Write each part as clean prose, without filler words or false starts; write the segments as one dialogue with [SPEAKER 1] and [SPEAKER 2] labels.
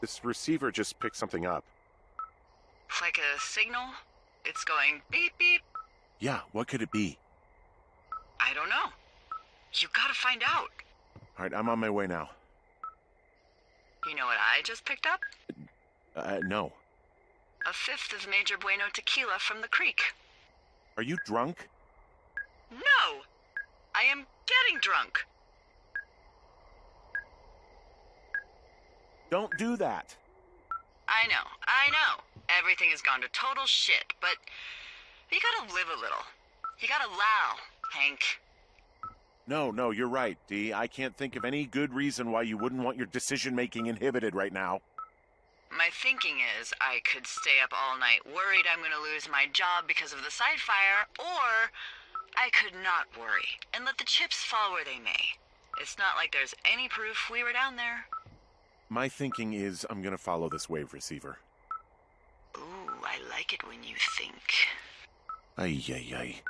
[SPEAKER 1] This receiver just picked something up.
[SPEAKER 2] Like a signal? It's going beep beep.
[SPEAKER 1] Yeah, what could it be?
[SPEAKER 2] I don't know. You gotta find out.
[SPEAKER 1] All right, I'm on my way now.
[SPEAKER 2] You know what I just picked up?
[SPEAKER 1] No.
[SPEAKER 2] A fifth of Major Bueno tequila from the creek.
[SPEAKER 1] Are you drunk?
[SPEAKER 2] No! I am getting drunk.
[SPEAKER 1] Don't do that.
[SPEAKER 2] I know. Everything has gone to total shit, but you gotta live a little. You gotta allow, Hank.
[SPEAKER 1] No, you're right, Dee. I can't think of any good reason why you wouldn't want your decision-making inhibited right now.
[SPEAKER 2] My thinking is I could stay up all night worried I'm gonna lose my job because of the side fire, or I could not worry and let the chips fall where they may. It's not like there's any proof we were down there.
[SPEAKER 1] My thinking is I'm gonna follow this wave receiver.
[SPEAKER 2] Ooh, I like it when you think.
[SPEAKER 1] Ay.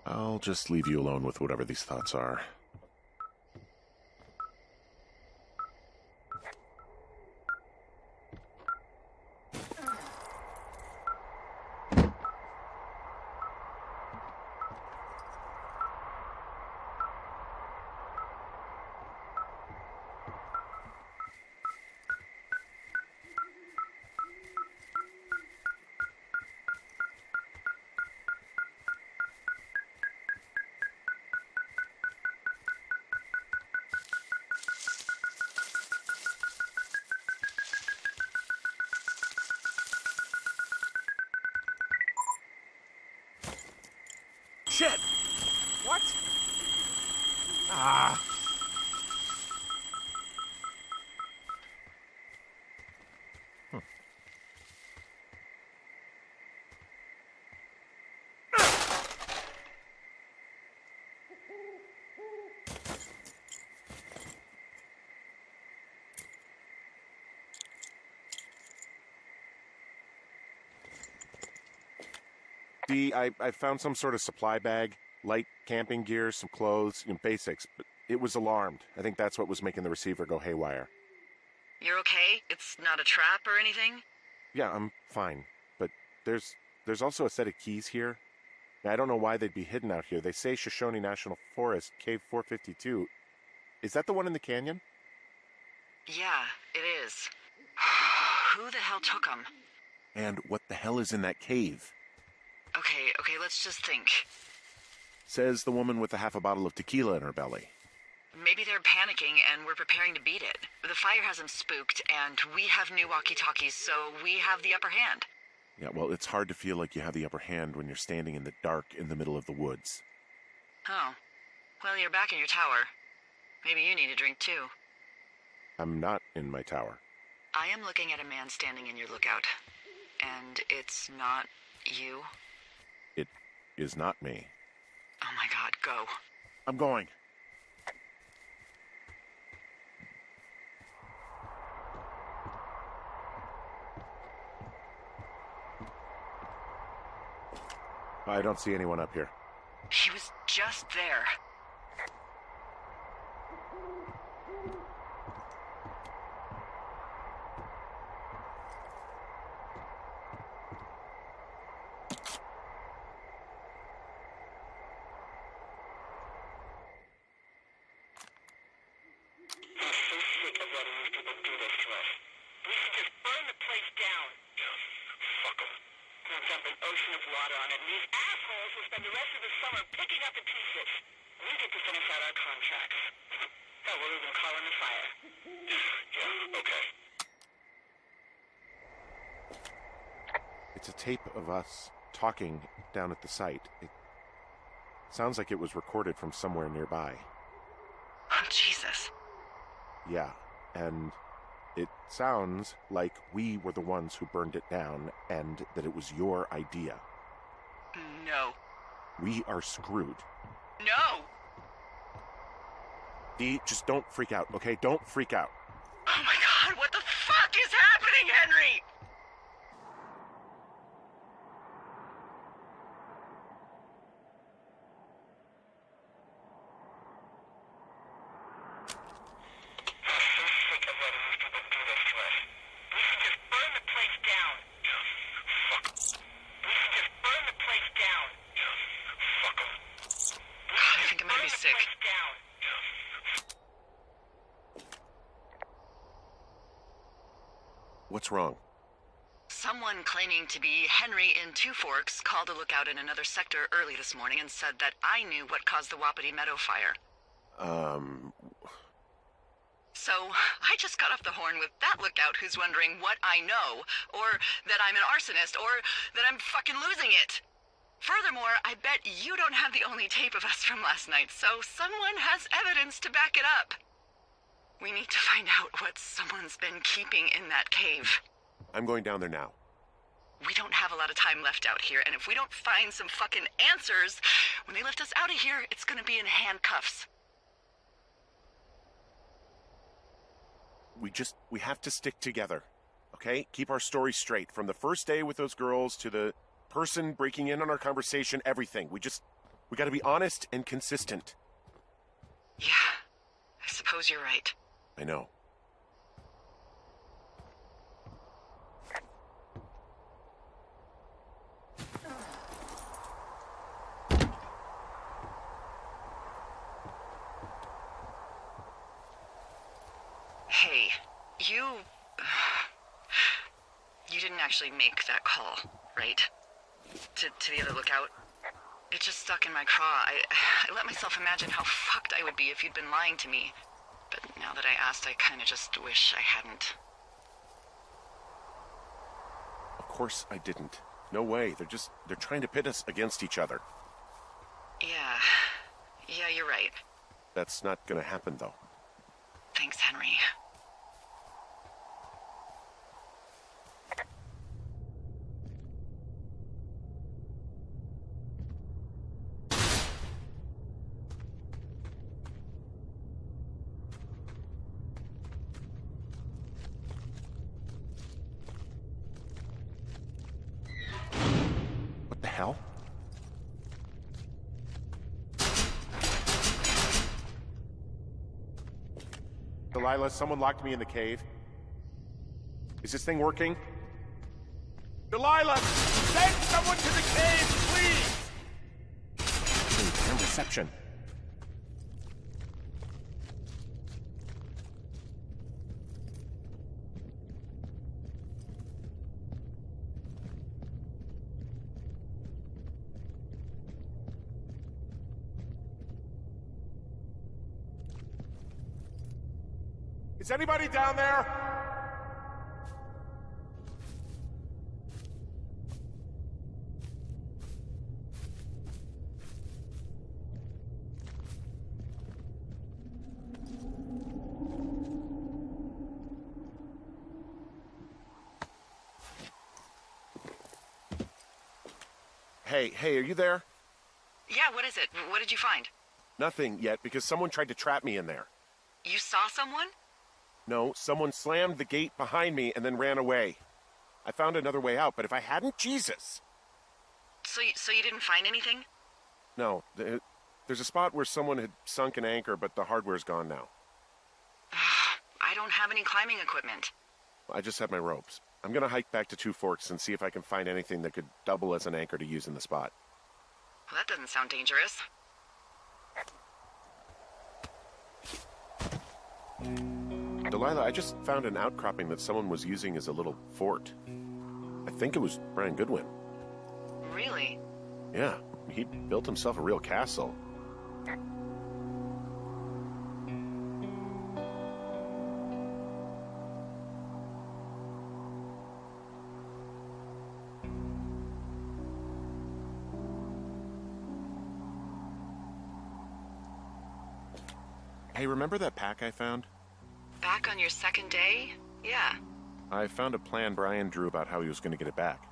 [SPEAKER 1] I'll just leave you alone with whatever these thoughts are. Shit! What? Ah! Dee, I found some sort of supply bag, light camping gear, some clothes, basics, but it was alarmed. I think that's what was making the receiver go haywire.
[SPEAKER 2] You're okay? It's not a trap or anything?
[SPEAKER 1] Yeah, I'm fine, but there's also a set of keys here. I don't know why they'd be hidden out here. They say Shoshone National Forest, Cave 452. Is that the one in the canyon?
[SPEAKER 2] Yeah, it is. Who the hell took them?
[SPEAKER 1] And what the hell is in that cave?
[SPEAKER 2] Okay, let's just think.
[SPEAKER 1] Says the woman with a half a bottle of tequila in her belly.
[SPEAKER 2] Maybe they're panicking and we're preparing to beat it. The fire has them spooked, and we have new walkie-talkies, so we have the upper hand.
[SPEAKER 1] Yeah, well, it's hard to feel like you have the upper hand when you're standing in the dark in the middle of the woods.
[SPEAKER 2] Oh. Well, you're back in your tower. Maybe you need a drink, too.
[SPEAKER 1] I'm not in my tower.
[SPEAKER 2] I am looking at a man standing in your lookout. And it's not you?
[SPEAKER 1] It is not me.
[SPEAKER 2] Oh my god, go.
[SPEAKER 1] I'm going. I don't see anyone up here.
[SPEAKER 2] He was just there.
[SPEAKER 1] It's a tape of us talking down at the site. It sounds like it was recorded from somewhere nearby.
[SPEAKER 2] Oh, Jesus.
[SPEAKER 1] Yeah, and it sounds like we were the ones who burned it down and that it was your idea.
[SPEAKER 2] No.
[SPEAKER 1] We are screwed.
[SPEAKER 2] No!
[SPEAKER 1] Dee, just don't freak out, okay? Don't freak out.
[SPEAKER 2] Oh my god, what the fuck is happening, Henry?
[SPEAKER 1] What's wrong?
[SPEAKER 2] Someone claiming to be Henry in Two Forks called a lookout in another sector early this morning and said that I knew what caused the Wapiti Meadow fire. So, I just got off the horn with that lookout who's wondering what I know, or that I'm an arsonist, or that I'm fucking losing it. Furthermore, I bet you don't have the only tape of us from last night, so someone has evidence to back it up. We need to find out what someone's been keeping in that cave.
[SPEAKER 1] I'm going down there now.
[SPEAKER 2] We don't have a lot of time left out here, and if we don't find some fucking answers, when they lift us out of here, it's gonna be in handcuffs.
[SPEAKER 1] We have to stick together, okay? Keep our story straight. From the first day with those girls to the person breaking in on our conversation, everything. We gotta be honest and consistent.
[SPEAKER 2] Yeah, I suppose you're right.
[SPEAKER 1] I know.
[SPEAKER 2] Hey, you didn't actually make that call, right? To the other lookout? It just stuck in my craw. I let myself imagine how fucked I would be if you'd been lying to me. But now that I asked, I kinda just wish I hadn't.
[SPEAKER 1] Of course I didn't. No way. They're trying to pit us against each other.
[SPEAKER 2] Yeah, you're right.
[SPEAKER 1] That's not gonna happen, though.
[SPEAKER 2] Thanks, Henry.
[SPEAKER 1] What the hell? Delilah, someone locked me in the cave. Is this thing working? Delilah! Send someone to the cave, please! Damn reception. Is anybody down there? Hey, are you there?
[SPEAKER 2] Yeah, what is it? What did you find?
[SPEAKER 1] Nothing yet, because someone tried to trap me in there.
[SPEAKER 2] You saw someone?
[SPEAKER 1] No, someone slammed the gate behind me and then ran away. I found another way out, but if I hadn't, Jesus!
[SPEAKER 2] So you didn't find anything?
[SPEAKER 1] No, there's a spot where someone had sunk an anchor, but the hardware's gone now.
[SPEAKER 2] I don't have any climbing equipment.
[SPEAKER 1] I just have my ropes. I'm gonna hike back to Two Forks and see if I can find anything that could double as an anchor to use in the spot.
[SPEAKER 2] Well, that doesn't sound dangerous.
[SPEAKER 1] Delilah, I just found an outcropping that someone was using as a little fort. I think it was Brian Goodwin.
[SPEAKER 2] Really?
[SPEAKER 1] Yeah, he built himself a real castle. Hey, remember that pack I found?
[SPEAKER 2] Back on your second day? Yeah.
[SPEAKER 1] I found a plan Brian drew about how he was going to get it back.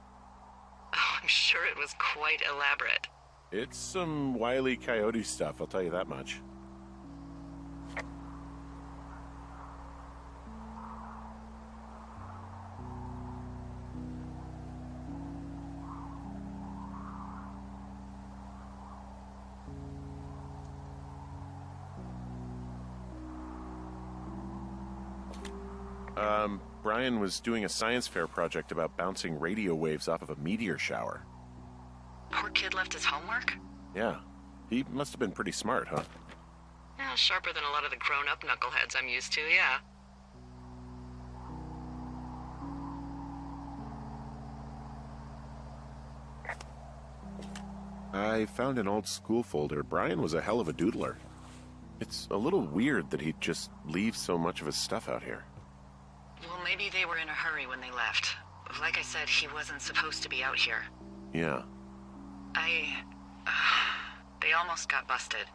[SPEAKER 2] Oh, I'm sure it was quite elaborate.
[SPEAKER 1] It's some Wile E. Coyote stuff, I'll tell you that much. Brian was doing a science fair project about bouncing radio waves off of a meteor shower.
[SPEAKER 2] Poor kid left his homework?
[SPEAKER 1] Yeah. He must have been pretty smart, huh?
[SPEAKER 2] Yeah, sharper than a lot of the grown-up knuckleheads I'm used to, yeah.
[SPEAKER 1] I found an old school folder. Brian was a hell of a doodler. It's a little weird that he'd just leave so much of his stuff out here.
[SPEAKER 2] Well, maybe they were in a hurry when they left. Like I said, he wasn't supposed to be out here.
[SPEAKER 1] Yeah.
[SPEAKER 2] They almost got busted.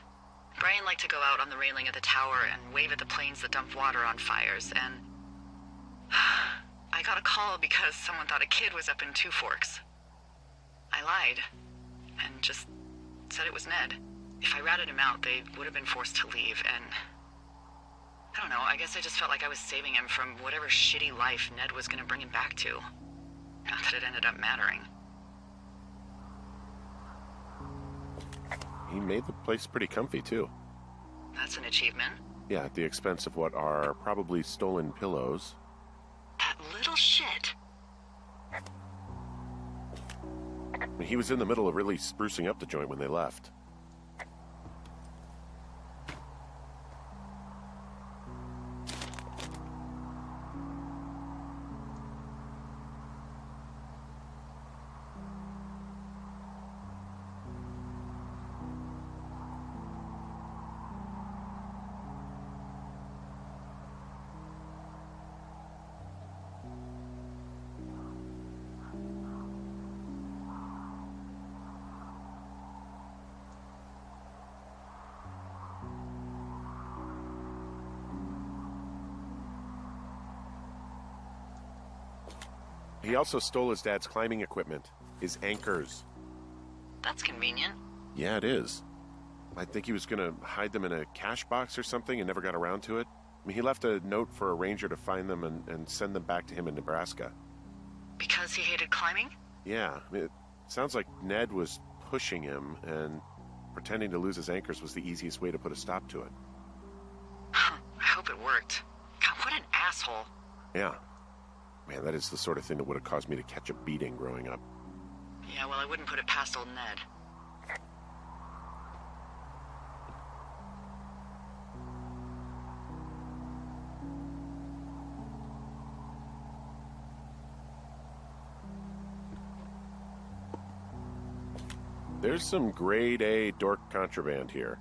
[SPEAKER 2] Brian liked to go out on the railing of the tower and wave at the planes that dumped water on fires, and... I got a call because someone thought a kid was up in Two Forks. I lied, and just said it was Ned. If I ratted him out, they would have been forced to leave, and... I don't know, I guess I just felt like I was saving him from whatever shitty life Ned was gonna bring him back to. Not that it ended up mattering.
[SPEAKER 1] He made the place pretty comfy, too.
[SPEAKER 2] That's an achievement.
[SPEAKER 1] Yeah, at the expense of what are probably stolen pillows.
[SPEAKER 2] That little shit.
[SPEAKER 1] He was in the middle of really sprucing up the joint when they left. He also stole his dad's climbing equipment, his anchors.
[SPEAKER 2] That's convenient.
[SPEAKER 1] Yeah, it is. I think he was going to hide them in a cash box or something and never got around to it. I mean, he left a note for a ranger to find them and send them back to him in Nebraska.
[SPEAKER 2] Because he hated climbing?
[SPEAKER 1] Yeah, I mean, it sounds like Ned was pushing him, and pretending to lose his anchors was the easiest way to put a stop to it.
[SPEAKER 2] I hope it worked. God, what an asshole.
[SPEAKER 1] Yeah. Man, that is the sort of thing that would have caused me to catch a beating growing up.
[SPEAKER 2] Yeah, well, I wouldn't put it past old Ned.
[SPEAKER 1] There's some grade A dork contraband here.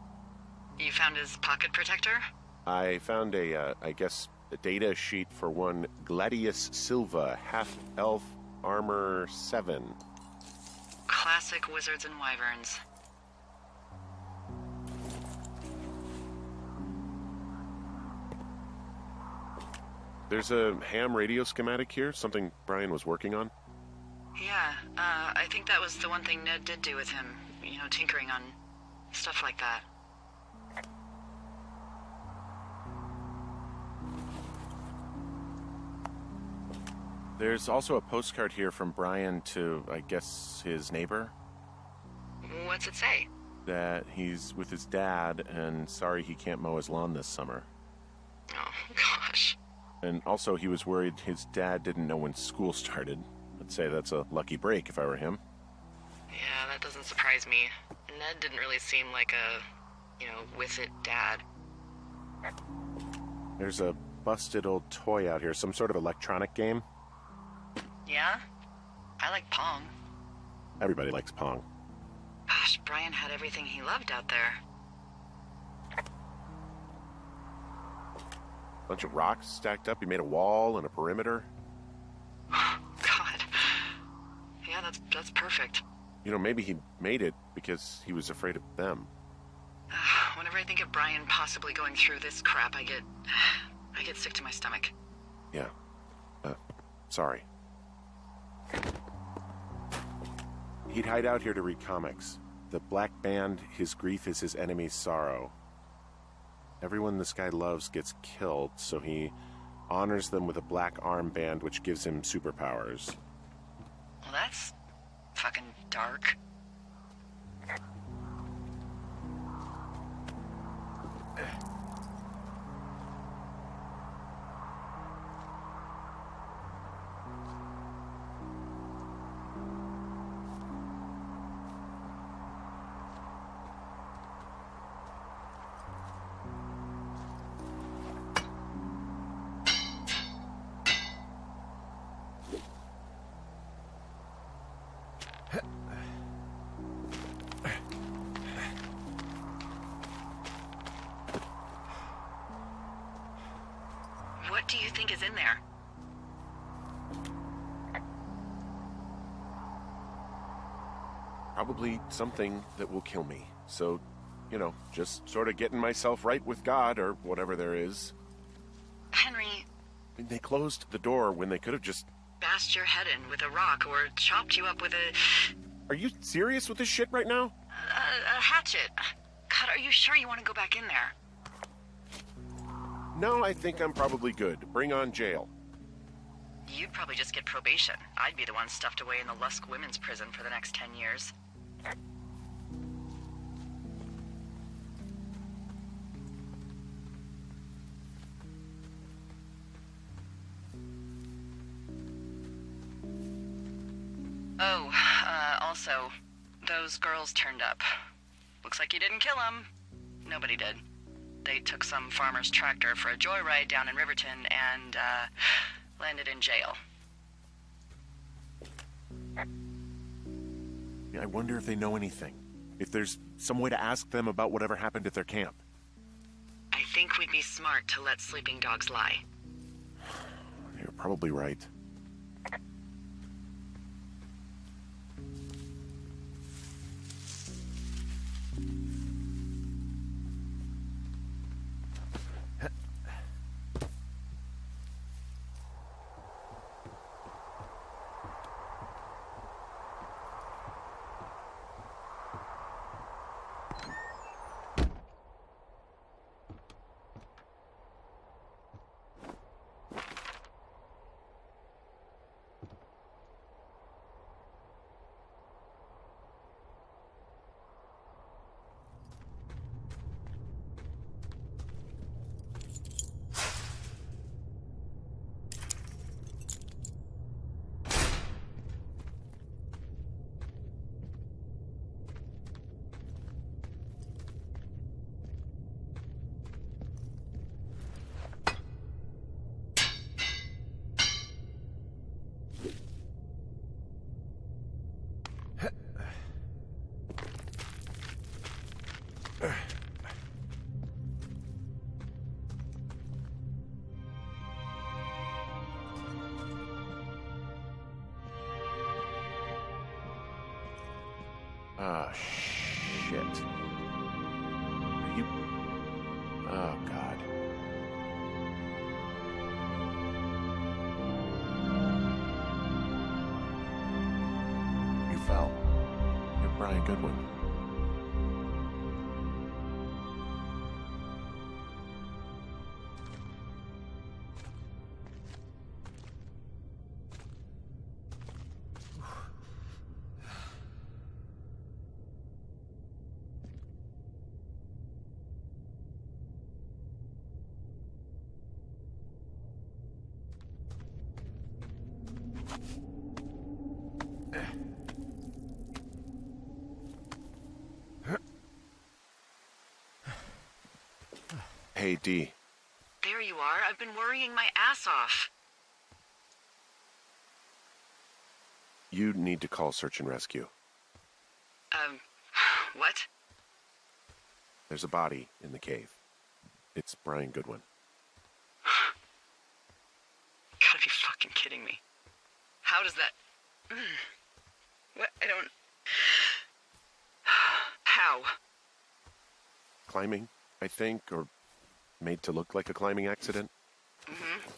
[SPEAKER 2] You found his pocket protector?
[SPEAKER 1] I found a data sheet for one Gladius Silva, half-elf armor 7.
[SPEAKER 2] Classic wizards and wyverns.
[SPEAKER 1] There's a ham radio schematic here, something Brian was working on.
[SPEAKER 2] Yeah, I think that was the one thing Ned did do with him. You know, tinkering on stuff like that.
[SPEAKER 1] There's also a postcard here from Brian to, I guess, his neighbor.
[SPEAKER 2] What's it say?
[SPEAKER 1] That he's with his dad and sorry he can't mow his lawn this summer.
[SPEAKER 2] Oh, gosh.
[SPEAKER 1] And also he was worried his dad didn't know when school started. I'd say that's a lucky break if I were him.
[SPEAKER 2] Yeah, that doesn't surprise me. Ned didn't really seem like a, with it dad.
[SPEAKER 1] There's a busted old toy out here, some sort of electronic game.
[SPEAKER 2] Yeah? I like Pong.
[SPEAKER 1] Everybody likes Pong.
[SPEAKER 2] Gosh, Brian had everything he loved out there.
[SPEAKER 1] Bunch of rocks stacked up. He made a wall and a perimeter.
[SPEAKER 2] God. Yeah, that's perfect.
[SPEAKER 1] You know, maybe he made it because he was afraid of them.
[SPEAKER 2] Whenever I think of Brian possibly going through this crap, I get sick to my stomach.
[SPEAKER 1] Yeah. Sorry. He'd hide out here to read comics. The Black Band, his grief is his enemy's sorrow. Everyone this guy loves gets killed, so he honors them with a black armband which gives him superpowers.
[SPEAKER 2] Well, that's fucking dark. What do you think is in there?
[SPEAKER 1] Probably something that will kill me. So, just sort of getting myself right with God or whatever there is.
[SPEAKER 2] Henry...
[SPEAKER 1] They closed the door when they could have just...
[SPEAKER 2] bashed your head in with a rock or chopped you up with a...
[SPEAKER 1] Are you serious with this shit right now?
[SPEAKER 2] a hatchet. God, are you sure you want to go back in there?
[SPEAKER 1] No, I think I'm probably good. Bring on jail.
[SPEAKER 2] You'd probably just get probation. I'd be the one stuffed away in the Lusk Women's Prison for the next 10 years. Oh, also, those girls turned up. Looks like you didn't kill them. Nobody did. They took some farmer's tractor for a joyride down in Riverton and, landed in jail.
[SPEAKER 1] I wonder if they know anything. If there's some way to ask them about whatever happened at their camp.
[SPEAKER 2] I think we'd be smart to let sleeping dogs lie.
[SPEAKER 1] You're probably right. Ah, shit. You... Oh, God. You fell. You're Brian Goodwin. Hey, Dee.
[SPEAKER 2] There you are. I've been worrying my ass off.
[SPEAKER 1] You need to call search and rescue.
[SPEAKER 2] What?
[SPEAKER 1] There's a body in the cave. It's Brian Goodwin.
[SPEAKER 2] Gotta be fucking kidding me. How does that... What? I don't... How?
[SPEAKER 1] Climbing, I think, or made to look like a climbing accident.
[SPEAKER 2] Mm-hmm.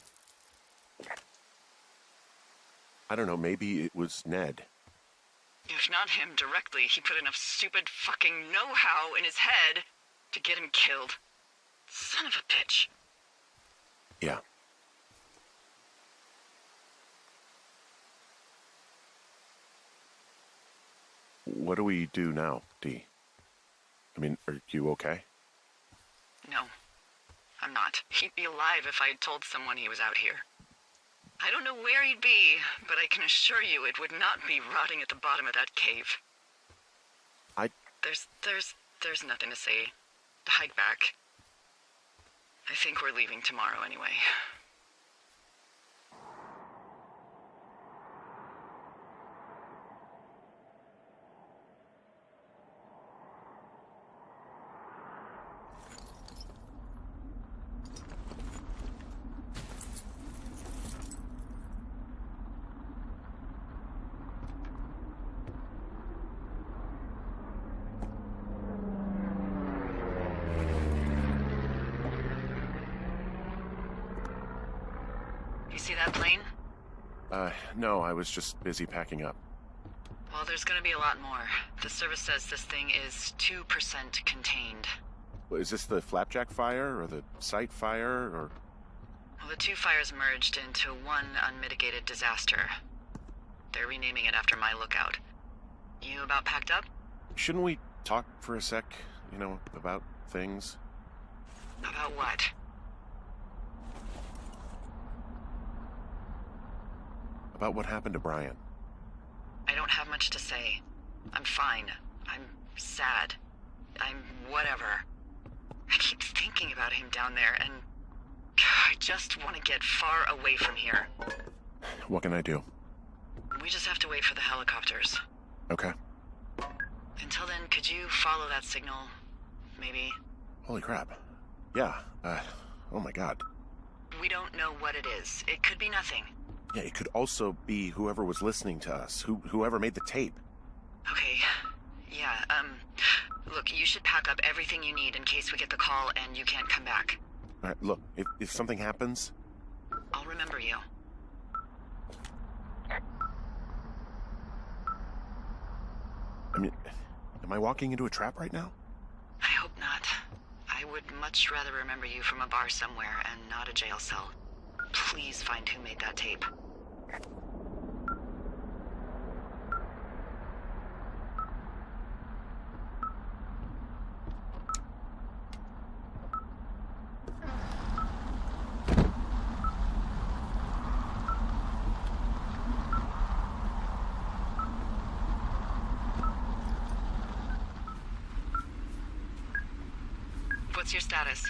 [SPEAKER 1] I don't know, maybe it was Ned.
[SPEAKER 2] If not him directly, he put enough stupid fucking know-how in his head to get him killed. Son of a bitch.
[SPEAKER 1] Yeah. What do we do now, Dee? I mean, are you okay?
[SPEAKER 2] No, I'm not. He'd be alive if I had told someone he was out here. I don't know where he'd be, but I can assure you it would not be rotting at the bottom of that cave. There's nothing to say. Hike back. I think we're leaving tomorrow anyway. You see that plane?
[SPEAKER 1] No, I was just busy packing up.
[SPEAKER 2] Well, there's gonna be a lot more. The service says this thing is 2% contained.
[SPEAKER 1] Is this the Flapjack fire, or the site fire, or...?
[SPEAKER 2] Well, the two fires merged into one unmitigated disaster. They're renaming it after my lookout. You about packed up?
[SPEAKER 1] Shouldn't we talk for a sec, about things?
[SPEAKER 2] About what?
[SPEAKER 1] About what happened to Brian.
[SPEAKER 2] I don't have much to say. I'm fine. I'm sad. I'm whatever. I keep thinking about him down there, and I just want to get far away from here.
[SPEAKER 1] What can I do?
[SPEAKER 2] We just have to wait for the helicopters.
[SPEAKER 1] Okay.
[SPEAKER 2] Until then, could you follow that signal? Maybe?
[SPEAKER 1] Holy crap. Yeah, oh my god.
[SPEAKER 2] We don't know what it is. It could be nothing.
[SPEAKER 1] Yeah, it could also be whoever was listening to us, whoever made the tape.
[SPEAKER 2] Okay. Yeah, look, you should pack up everything you need in case we get the call and you can't come back.
[SPEAKER 1] All right, look, if something happens...
[SPEAKER 2] I'll remember you.
[SPEAKER 1] I mean, am I walking into a trap right now?
[SPEAKER 2] I hope not. I would much rather remember you from a bar somewhere and not a jail cell. Please find who made that tape. What's your status?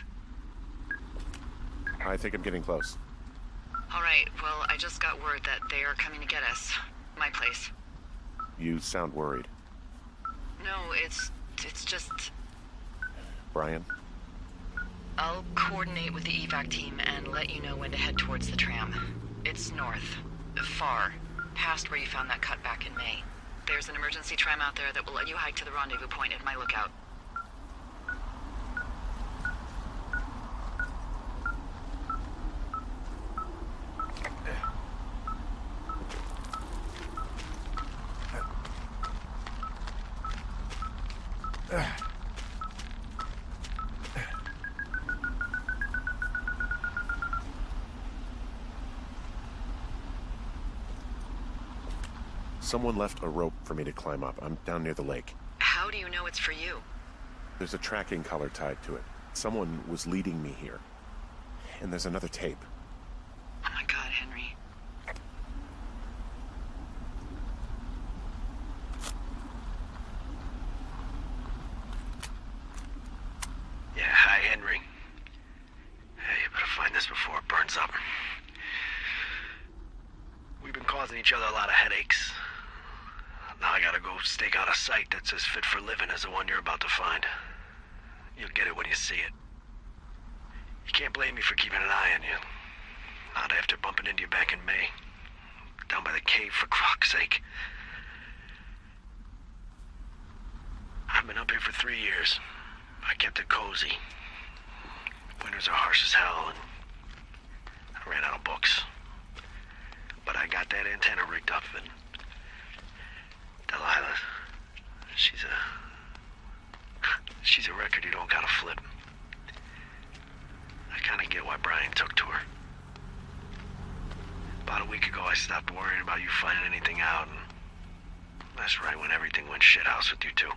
[SPEAKER 1] I think I'm getting close.
[SPEAKER 2] All right, well, I just got word that they are coming to get us. My place.
[SPEAKER 1] You sound worried.
[SPEAKER 2] No, it's just...
[SPEAKER 1] Brian?
[SPEAKER 2] I'll coordinate with the evac team and let you know when to head towards the tram. It's north. Far. Past where you found that cut back in May. There's an emergency tram out there that will let you hike to the rendezvous point at my lookout.
[SPEAKER 1] Someone left a rope for me to climb up. I'm down near the lake.
[SPEAKER 2] How do you know it's for you?
[SPEAKER 1] There's a tracking collar tied to it. Someone was leading me here. And there's another tape.
[SPEAKER 2] Oh my god, Henry.
[SPEAKER 3] Yeah, hi, Henry. Hey, you better find this before it burns up. We've been causing each other a lot of headaches. Now I gotta go stake out a site that's as fit for living as the one you're about to find. You'll get it when you see it. You can't blame me for keeping an eye on you. Not after bumping into you back in May. Down by the cave, for croc's sake. I've been up here for 3 years. I kept it cozy. Winters are harsh as hell, and I ran out of books. But I got that antenna rigged up, and Delilah, she's a record you don't gotta flip. I kinda get why Brian took to her. About a week ago, I stopped worrying about you finding anything out, and that's right when everything went shithouse with you two.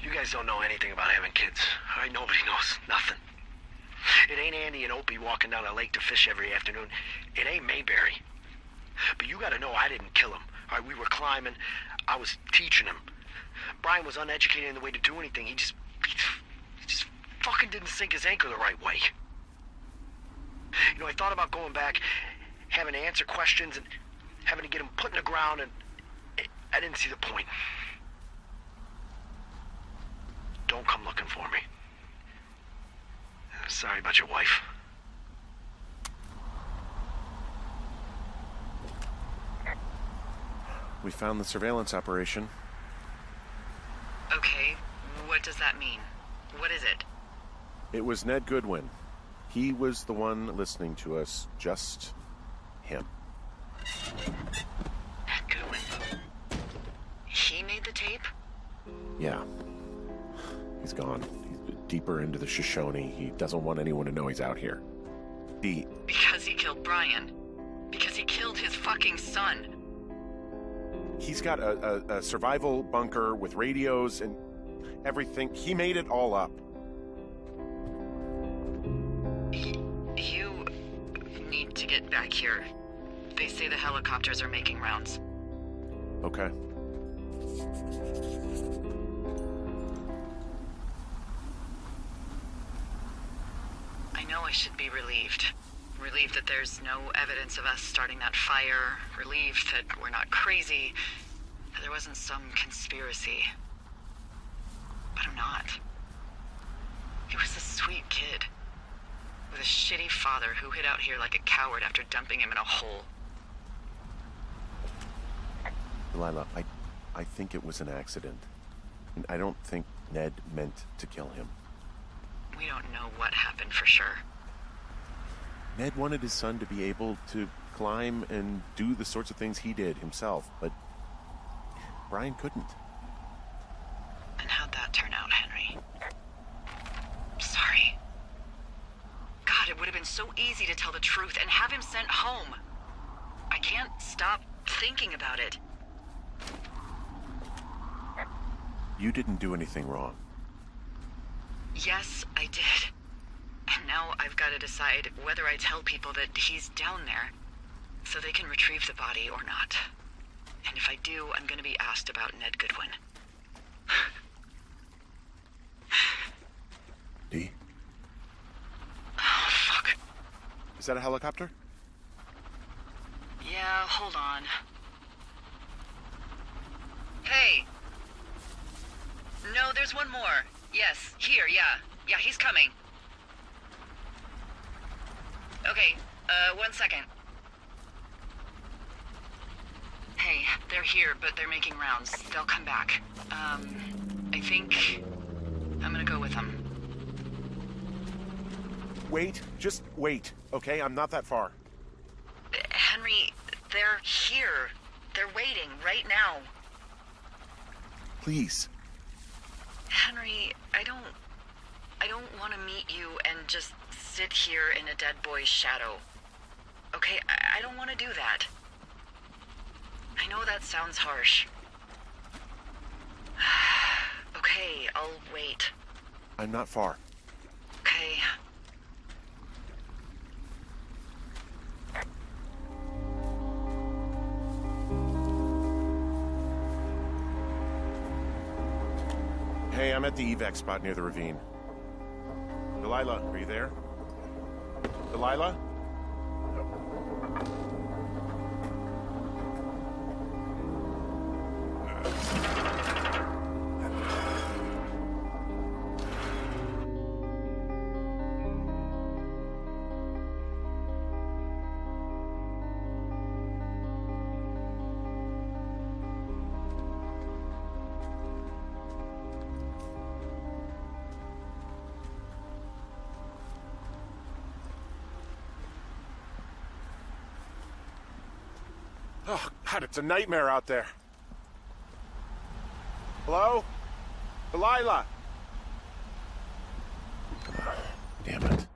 [SPEAKER 3] You guys don't know anything about having kids. All right, nobody knows nothing. It ain't Andy and Opie walking down the lake to fish every afternoon. It ain't Mayberry. But you gotta know I didn't kill him. All right, we were climbing. I was teaching him. Brian was uneducated in the way to do anything. He just fucking didn't sink his anchor the right way. You know, I thought about going back, having to answer questions, and having to get him put in the ground, and I didn't see the point. Don't come looking for me. Sorry about your wife.
[SPEAKER 1] We found the surveillance operation.
[SPEAKER 2] Okay, what does that mean? What is it?
[SPEAKER 1] It was Ned Goodwin. He was the one listening to us, just him.
[SPEAKER 2] Ned Goodwin. He made the tape?
[SPEAKER 1] Yeah. He's gone. He's deeper into the Shoshone. He doesn't want anyone to know he's out here.
[SPEAKER 2] Because he killed Brian. Because he killed his fucking son.
[SPEAKER 1] He's got a survival bunker with radios and everything. He made it all up.
[SPEAKER 2] You need to get back here. They say the helicopters are making rounds.
[SPEAKER 1] Okay.
[SPEAKER 2] I know I should be relieved. Relieved that there's no evidence of us starting that fire. Relieved that we're not crazy. That there wasn't some conspiracy. But I'm not. He was a sweet kid. With a shitty father who hid out here like a coward after dumping him in a hole.
[SPEAKER 1] Delilah, I think it was an accident. And I don't think Ned meant to kill him.
[SPEAKER 2] We don't know what happened for sure.
[SPEAKER 1] Ned wanted his son to be able to climb and do the sorts of things he did himself, but Brian couldn't.
[SPEAKER 2] And how'd that turn out, Henry? Sorry. God, it would have been so easy to tell the truth and have him sent home. I can't stop thinking about it.
[SPEAKER 1] You didn't do anything wrong.
[SPEAKER 2] Yes, I did. And now I've got to decide whether I tell people that he's down there so they can retrieve the body or not. And if I do, I'm going to be asked about Ned Goodwin.
[SPEAKER 1] Dee?
[SPEAKER 2] Oh, fuck.
[SPEAKER 1] Is that a helicopter?
[SPEAKER 2] Yeah, hold on. Hey! No, there's one more. Yes, here, yeah. Yeah, he's coming. Okay, 1 second. Hey, they're here, but they're making rounds. They'll come back. I think I'm gonna go with them.
[SPEAKER 1] Wait, just wait, okay? I'm not that far.
[SPEAKER 2] Henry, they're here. They're waiting right now.
[SPEAKER 1] Please.
[SPEAKER 2] Henry, I don't want to meet you and just sit here in a dead boy's shadow. Okay, I don't want to do that. I know that sounds harsh. Okay, I'll wait.
[SPEAKER 1] I'm not far.
[SPEAKER 2] Okay.
[SPEAKER 1] Hey, I'm at the evac spot near the ravine. Delilah, are you there? Delilah? Oh, God, it's a nightmare out there. Hello? Delilah? Damn it.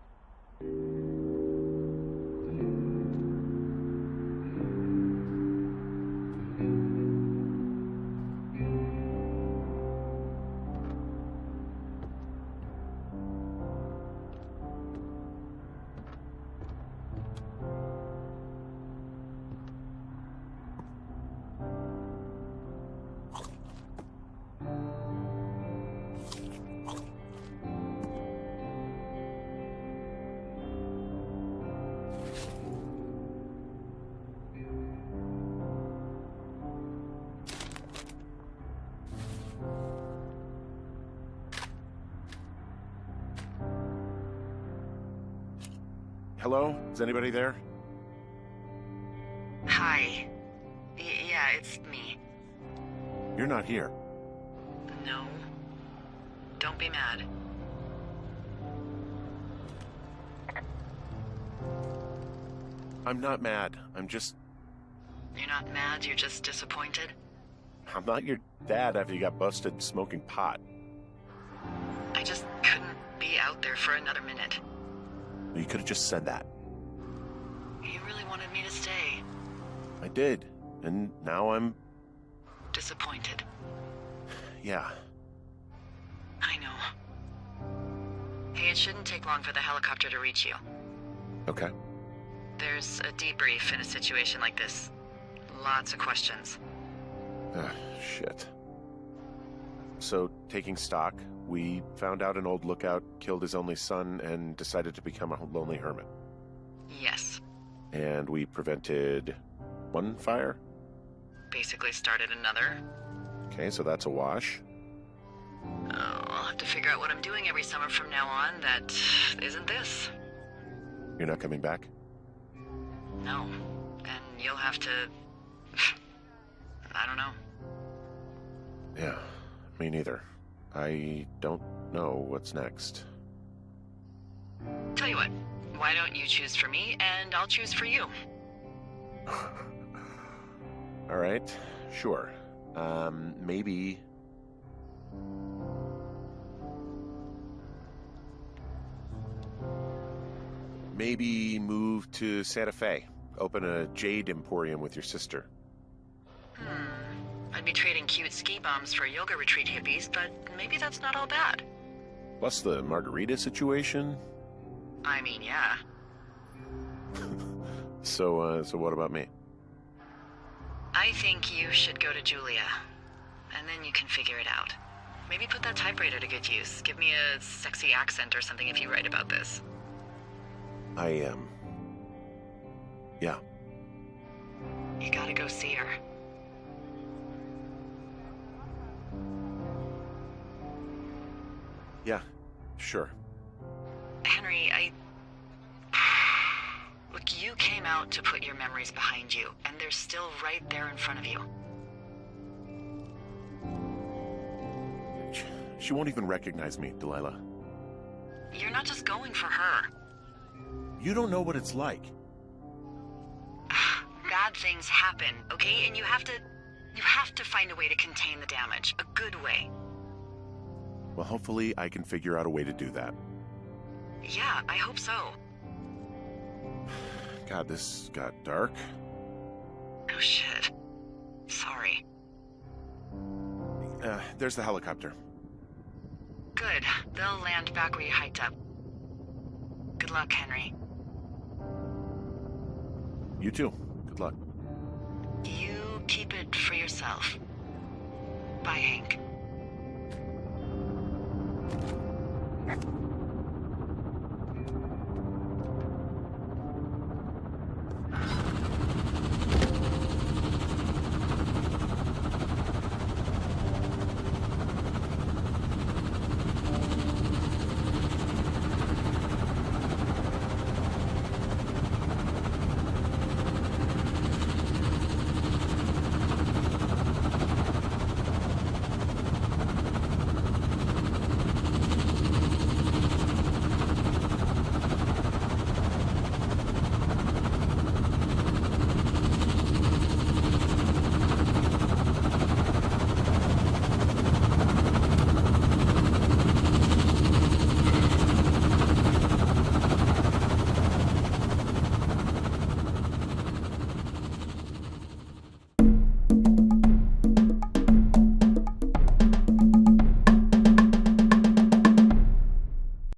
[SPEAKER 1] Hello? Is anybody there?
[SPEAKER 2] Hi. Yeah, it's me.
[SPEAKER 1] You're not here.
[SPEAKER 2] No. Don't be mad.
[SPEAKER 1] I'm not mad. I'm
[SPEAKER 2] You're not mad, you're just disappointed?
[SPEAKER 1] I'm not your dad after you got busted smoking pot.
[SPEAKER 2] I just couldn't be out there for another minute.
[SPEAKER 1] You could have just said that.
[SPEAKER 2] You really wanted me to stay.
[SPEAKER 1] I did. And now I'm...
[SPEAKER 2] Disappointed.
[SPEAKER 1] Yeah.
[SPEAKER 2] I know. Hey, it shouldn't take long for the helicopter to reach you.
[SPEAKER 1] Okay.
[SPEAKER 2] There's a debrief in a situation like this. Lots of questions.
[SPEAKER 1] Shit. So, taking stock, we found out an old lookout killed his only son and decided to become a lonely hermit.
[SPEAKER 2] Yes.
[SPEAKER 1] And we prevented one fire?
[SPEAKER 2] Basically started another.
[SPEAKER 1] Okay, so that's a wash.
[SPEAKER 2] Oh, I'll have to figure out what I'm doing every summer from now on that isn't this.
[SPEAKER 1] You're not coming back?
[SPEAKER 2] No. And you'll have to... I don't know.
[SPEAKER 1] Yeah, me neither. I don't know what's next.
[SPEAKER 2] Tell you what, why don't you choose for me and I'll choose for you?
[SPEAKER 1] All right, sure. Maybe... Maybe move to Santa Fe. Open a jade emporium with your sister.
[SPEAKER 2] I'd be trading cute ski bums for yoga retreat hippies, but maybe that's not all bad.
[SPEAKER 1] Plus the margarita situation.
[SPEAKER 2] I mean, yeah.
[SPEAKER 1] So what about me?
[SPEAKER 2] I think you should go to Julia, and then you can figure it out. Maybe put that typewriter to good use. Give me a sexy accent or something if you write about this.
[SPEAKER 1] Yeah.
[SPEAKER 2] You gotta go see her.
[SPEAKER 1] Yeah, sure.
[SPEAKER 2] Henry, Look, you came out to put your memories behind you, and they're still right there in front of you.
[SPEAKER 1] She won't even recognize me, Delilah.
[SPEAKER 2] You're not just going for her.
[SPEAKER 1] You don't know what it's like.
[SPEAKER 2] Bad things happen, okay? And you have to find a way to contain the damage. A good way.
[SPEAKER 1] Well, hopefully I can figure out a way to do that.
[SPEAKER 2] Yeah, I hope so.
[SPEAKER 1] God, this got dark.
[SPEAKER 2] Oh, shit. Sorry.
[SPEAKER 1] There's the helicopter.
[SPEAKER 2] Good. They'll land back where you hiked up. Good luck, Henry.
[SPEAKER 1] You too. Good luck.
[SPEAKER 2] You keep it for yourself. Bye, Hank.